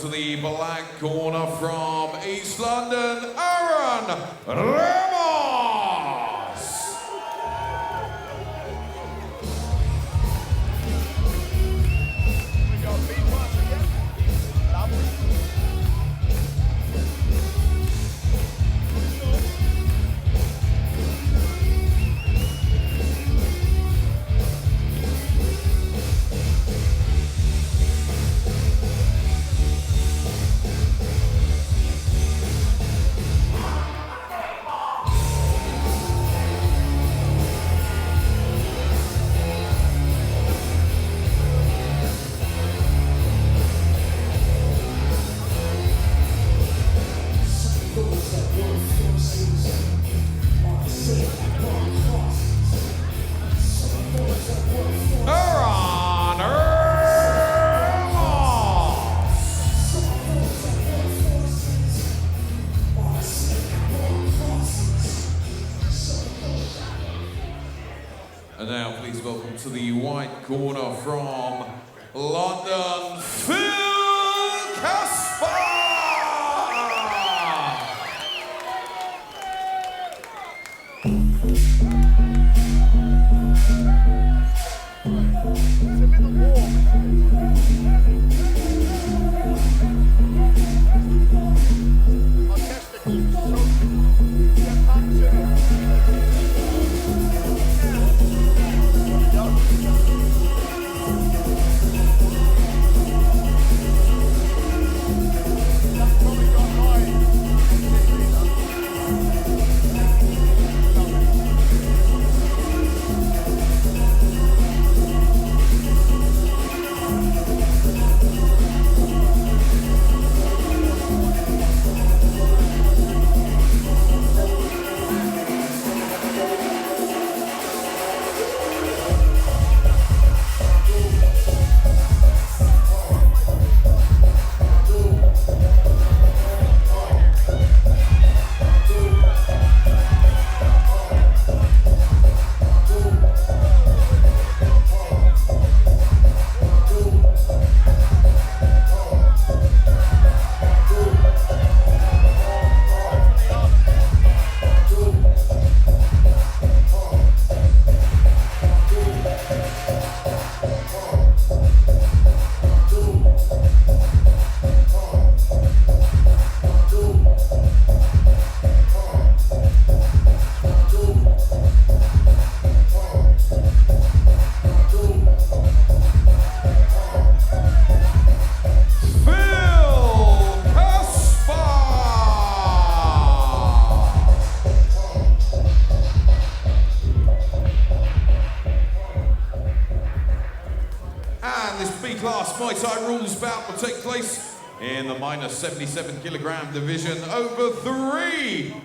to the black corner from East London, Ramos. And now please welcome to the white corner from London, Casper! B-class Muay Thai rules bout will take place in the minus 77 kilogram division over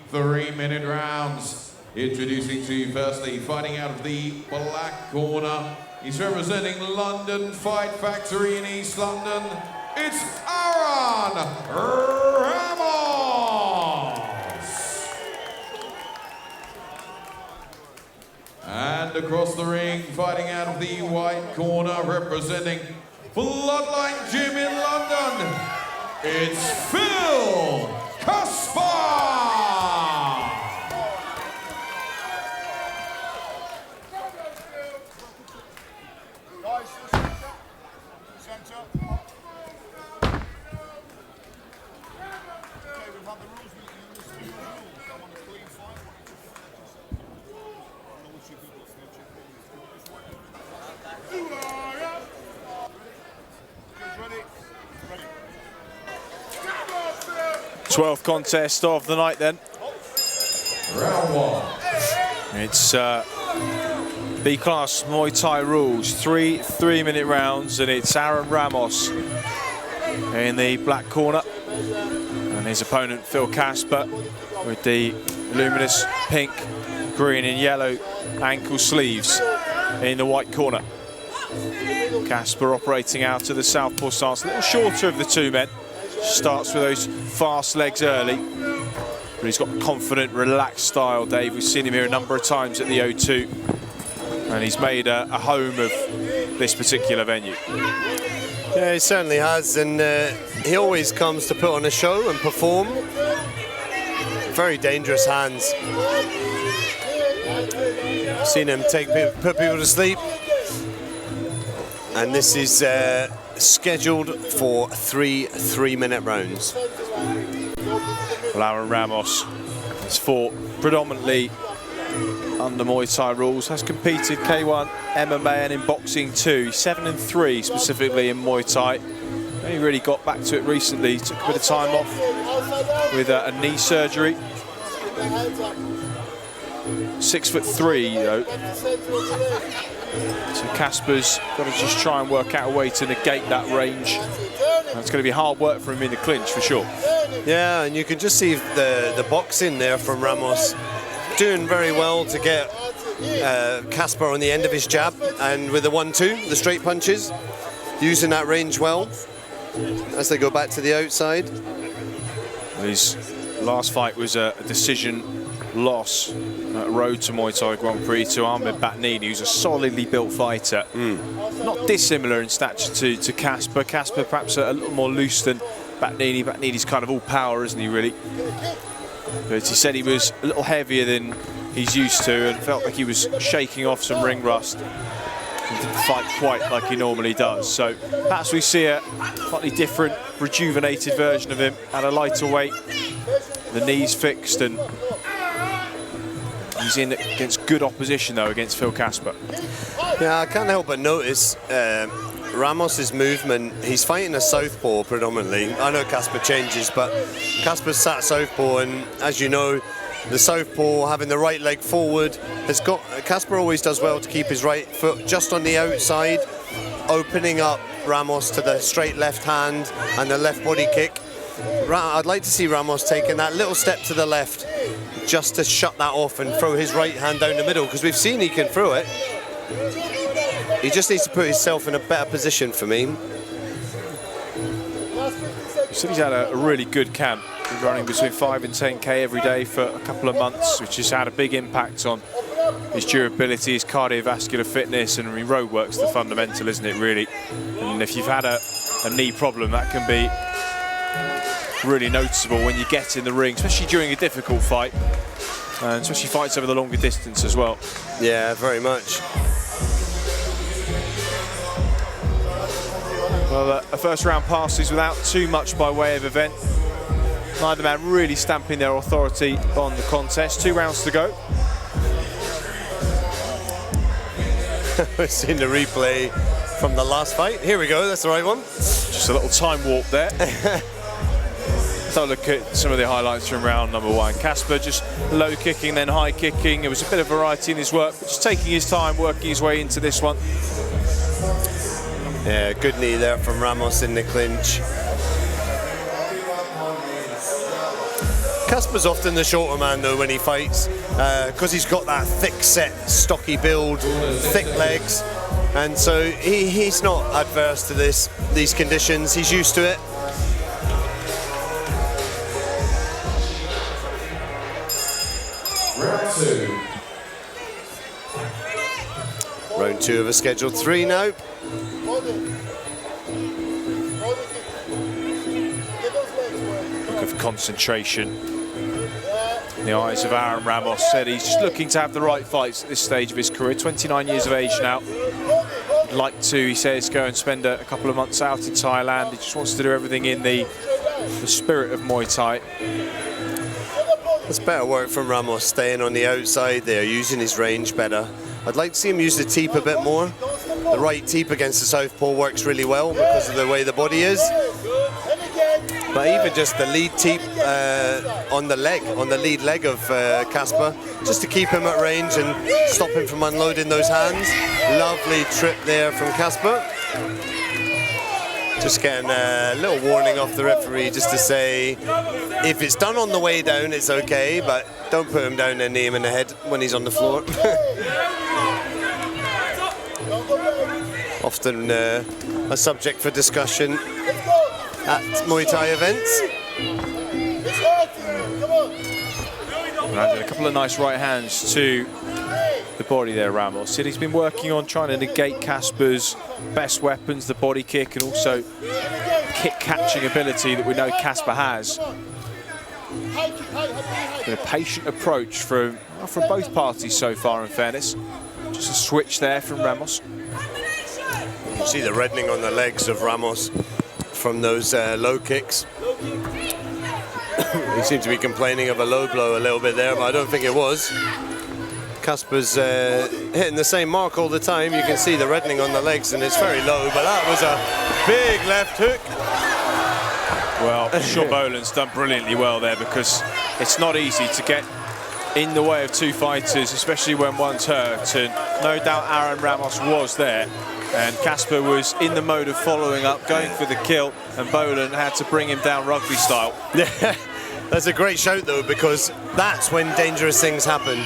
three-minute rounds. Introducing to you firstly, fighting out of the black corner. He's representing London Fight Factory in East London. It's Ramos! And across the ring, fighting out of the white corner, representing Bloodline Gym in London, it's Casper! Ready. 12th contest of the night then. Round one. It's B-class Muay Thai rules, three-minute rounds, and it's Aaron Ramos in the black corner. And his opponent, Casper, with the luminous pink, green and yellow ankle sleeves in the white corner. Casper operating out of the southpaw stance, a little shorter of the two men. Starts with those fast legs early, but he's got a confident, relaxed style, Dave. We've seen him here a number of times at the O2, and he's made a home of this particular venue. Yeah, he certainly has, and he always comes to put on a show and perform. Very dangerous hands. Seen him put people to sleep. And this is scheduled for 3 3-minute rounds. Well, Aaron Ramos has fought predominantly under Muay Thai rules, has competed K1, MMA and in boxing too. 7-3 specifically in Muay Thai. He really got back to it recently, took a bit of time off with a knee surgery. 6'3" though. So Casper's got to just try and work out a way to negate that range. It's going to be hard work for him in the clinch for sure. Yeah, and you can just see the boxing there from Ramos. Doing very well to get Casper on the end of his jab, and with the 1-2, the straight punches, using that range well as they go back to the outside. His last fight was a decision loss at Road to Muay Thai Grand Prix to Ahmed Batnini, who's a solidly built fighter. Not dissimilar in stature to Casper. Casper perhaps a little more loose than Batnini. Batnini's kind of all power, isn't he, really? But he said he was a little heavier than he's used to and felt like he was shaking off some ring rust. He didn't fight quite like he normally does. So perhaps we see a slightly different, rejuvenated version of him at a lighter weight. The knees fixed, and he's in against good opposition though against Phil Casper. Yeah, I can't help but notice Ramos's movement. He's fighting a southpaw predominantly. I know Casper changes, but Casper's sat southpaw, and as you know, the southpaw having the right leg forward has got. Casper always does well to keep his right foot just on the outside, opening up Ramos to the straight left hand and the left body kick. I'd like to see Ramos taking that little step to the left just to shut that off and throw his right hand down the middle, because we've seen he can throw it. He just needs to put himself in a better position for me. He said he's had a really good camp. He's running between 5 and 10K every day for a couple of months, which has had a big impact on his durability, his cardiovascular fitness, and I mean, road work's the fundamental, isn't it, really? And if you've had a knee problem, that can be really noticeable when you get in the ring, especially during a difficult fight, and especially fights over the longer distance as well. Yeah, very much. Well, a first round passes without too much by way of event. Neither man really stamping their authority on the contest. 2 rounds to go. We've seen the replay from the last fight. Here we go, that's the right one. Just a little time warp there. Let's have a look at some of the highlights from round number 1. Casper just low kicking, then high kicking. There was a bit of variety in his work, but just taking his time, working his way into this one. Yeah, good knee there from Ramos in the clinch. Casper's often the shorter man though when he fights, because he's got that thick set, stocky build, thick legs, and so he's not adverse to these conditions. He's used to it. Round 2 of a scheduled 3 now. Look of concentration in the eyes of Aaron Ramos. Said he's just looking to have the right fights at this stage of his career. 29 years of age now. He'd like to, he says, go and spend a couple of months out in Thailand. He just wants to do everything in the spirit of Muay Thai. That's better work from Ramos, staying on the outside there, using his range better. I'd like to see him use the teep a bit more. The right teep against the southpaw works really well because of the way the body is. But even just the lead teep on the lead leg of Casper, just to keep him at range and stop him from unloading those hands. Lovely trip there from Casper. Just getting a little warning off the referee just to say, if it's done on the way down, it's okay, but don't put him down and knee him in the head when he's on the floor. Often a subject for discussion at Muay Thai events. Landed a couple of nice right hands to the body there, Ramos. Said he's been working on trying to negate Casper's best weapons, the body kick, and also kick catching ability that we know Casper has. Been a patient approach from both parties so far, in fairness. Just a switch there from Ramos. You see the reddening on the legs of Ramos from those low kicks. He seemed to be complaining of a low blow a little bit there, but I don't think it was. Casper's hitting the same mark all the time. You can see the reddening on the legs, and it's very low, but that was a big left hook. Well, Sean Boland's done brilliantly well there, because it's not easy to get in the way of two fighters, especially when one's hurt, and no doubt Aaron Ramos was there. And Casper was in the mode of following up, going for the kill, and Boland had to bring him down rugby style. Yeah, that's a great shout though, because that's when dangerous things happen.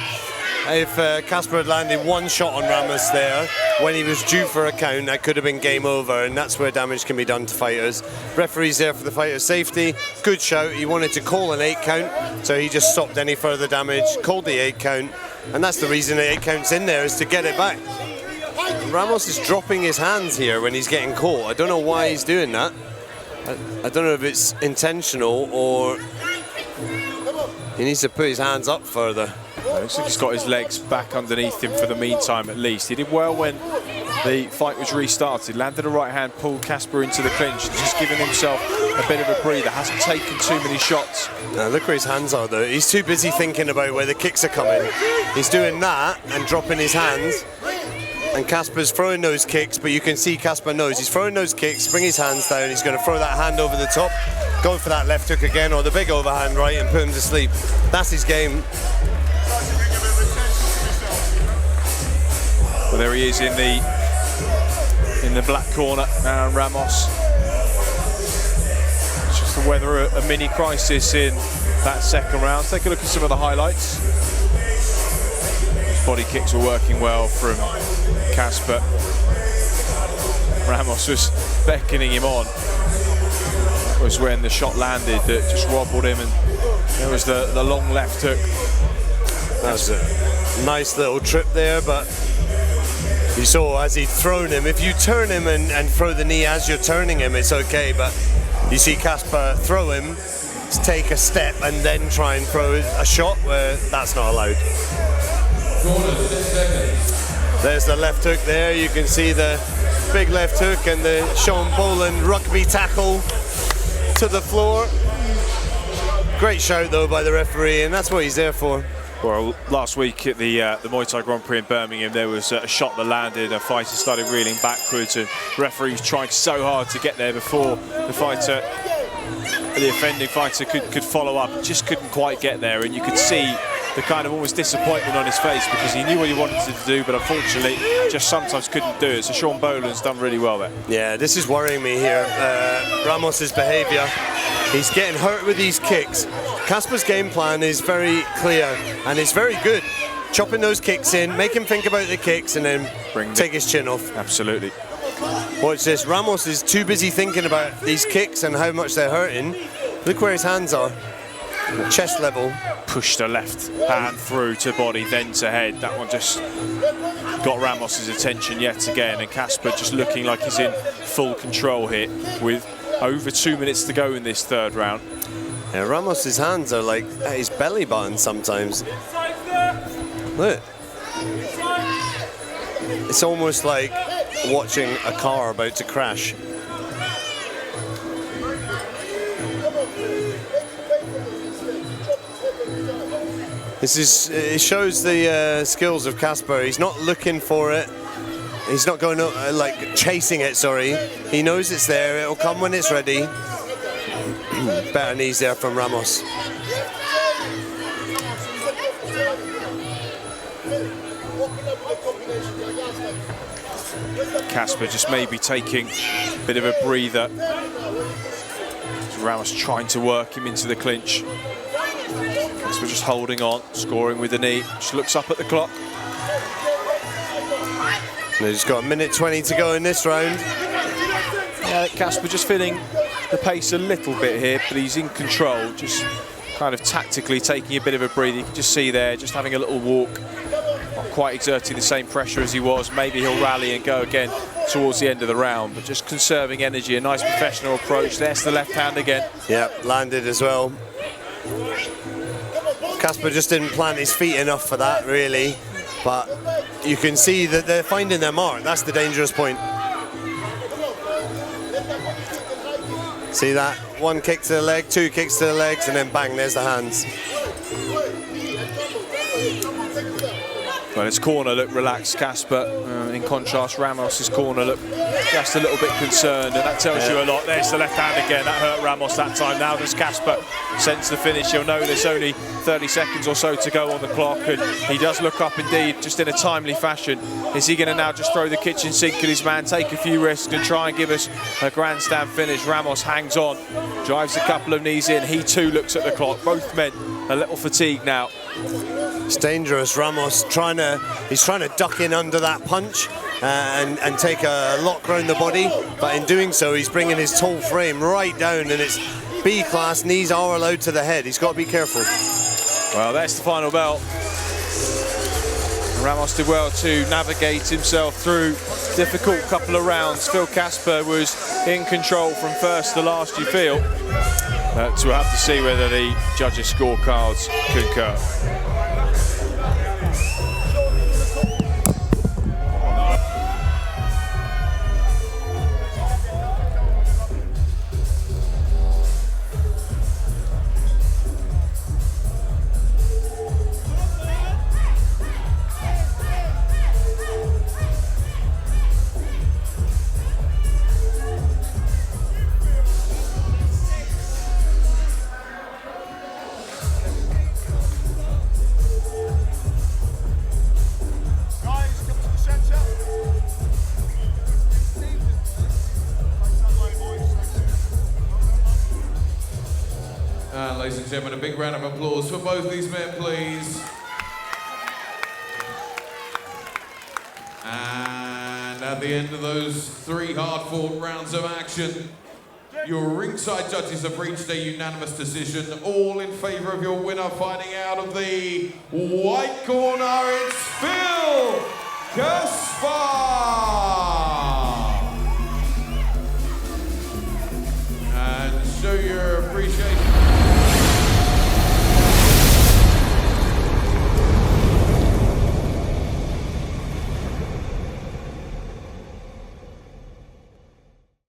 If Casper had landed one shot on Ramos there, when he was due for a count, that could have been game over, and that's where damage can be done to fighters. Referee's there for the fighter's safety. Good shout. He wanted to call an 8 count, so he just stopped any further damage, called the 8 count, and that's the reason the 8 count's in there, is to get it back. Ramos is dropping his hands here when he's getting caught. I don't know why he's doing that. I don't know if it's intentional or he needs to put his hands up further. Looks like he's got his legs back underneath him for the meantime, at least. He did well when the fight was restarted. Landed a right hand, pulled Casper into the clinch, just giving himself a bit of a breather. Hasn't taken too many shots. Look where his hands are though. He's too busy thinking about where the kicks are coming. He's doing that and dropping his hands. And Casper's throwing those kicks, but you can see Casper knows he's throwing those kicks, bring his hands down, he's going to throw that hand over the top, go for that left hook again, or the big overhand right, and put him to sleep. That's his game. Well, there he is in the black corner, Aaron Ramos. Just to weather a mini crisis in that second round. Take a look at some of the highlights. His body kicks were working well from Casper. Ramos was beckoning him on. That was when the shot landed that just wobbled him, and there was the long left hook. That was a nice little trip there, but you saw as he'd thrown him, if you turn him and throw the knee as you're turning him, it's okay, but you see Casper throw him, take a step and then try and throw a shot where that's not allowed. There's the left hook there. You can see the big left hook and the Sean Boland rugby tackle to the floor. Great shout though by the referee, and that's what he's there for. Well, last week at the Muay Thai Grand Prix in Birmingham, there was a shot that landed, a fighter started reeling backwards, and the referee was trying so hard to get there before the offending fighter could follow up, and just couldn't quite get there, and you could see the kind of almost disappointment on his face, because he knew what he wanted to do, but unfortunately just sometimes couldn't do it. So Sean Boland's done really well there. Yeah, this is worrying me here. Ramos's behaviour. He's getting hurt with these kicks. Casper's game plan is very clear and it's very good. Chopping those kicks in, make him think about the kicks, and then take his chin off. Absolutely. Watch this. Ramos is too busy thinking about these kicks and how much they're hurting. Look where his hands are. Chest level. Pushed a left hand through to body, then to head. That one just got Ramos's attention yet again, and Casper just looking like he's in full control here with over 2 minutes to go in this third round. Yeah, Ramos's hands are like at his belly button sometimes. Look. It's almost like watching a car about to crash. It shows the skills of Casper. He's not looking for it. He's not going like chasing it, sorry. He knows it's there. It'll come when it's ready. Better knees there from Ramos. Casper just maybe taking a bit of a breather. Ramos trying to work him into the clinch. Casper just holding on, scoring with the knee. Just looks up at the clock. He's got 1:20 to go in this round. Yeah, Casper just feeling the pace a little bit here, but he's in control. Just kind of tactically taking a bit of a breather. You can just see there, just having a little walk, not quite exerting the same pressure as he was. Maybe he'll rally and go again towards the end of the round, but just conserving energy. A nice professional approach. There's the left hand again. Yeah, landed as well. Casper just didn't plant his feet enough for that, really. But you can see that they're finding their mark. That's the dangerous point. See that? One kick to the leg, two kicks to the legs, and then bang, there's the hands. Well, his corner looked relaxed, Casper. In contrast, Ramos's corner looked just a little bit concerned, and that tells you a lot. There's the left hand again. That hurt Ramos that time. Now does Casper sense the finish? He'll know there's only 30 seconds or so to go on the clock, and he does look up indeed, just in a timely fashion. Is he going to now just throw the kitchen sink at his man, take a few risks, and try and give us a grandstand finish? Ramos hangs on, drives a couple of knees in. He too looks at the clock. Both men a little fatigued now. It's dangerous. Ramos he's trying to duck in under that punch and take a lock round the body, but in doing so he's bringing his tall frame right down, and it's B-class. Knees are allowed to the head. He's got to be careful. Well, that's the final bell. Ramos did well to navigate himself through difficult couple of rounds. Phil Casper was in control from first to last, you feel. So we'll have to see whether the judges' scorecards concur. Ladies and gentlemen, a big round of applause for both these men, please. And at the end of those 3 hard-fought rounds of action, your ringside judges have reached a unanimous decision, all in favour of your winner. Fighting out of the white corner, it's Phil Casper! And show your appreciation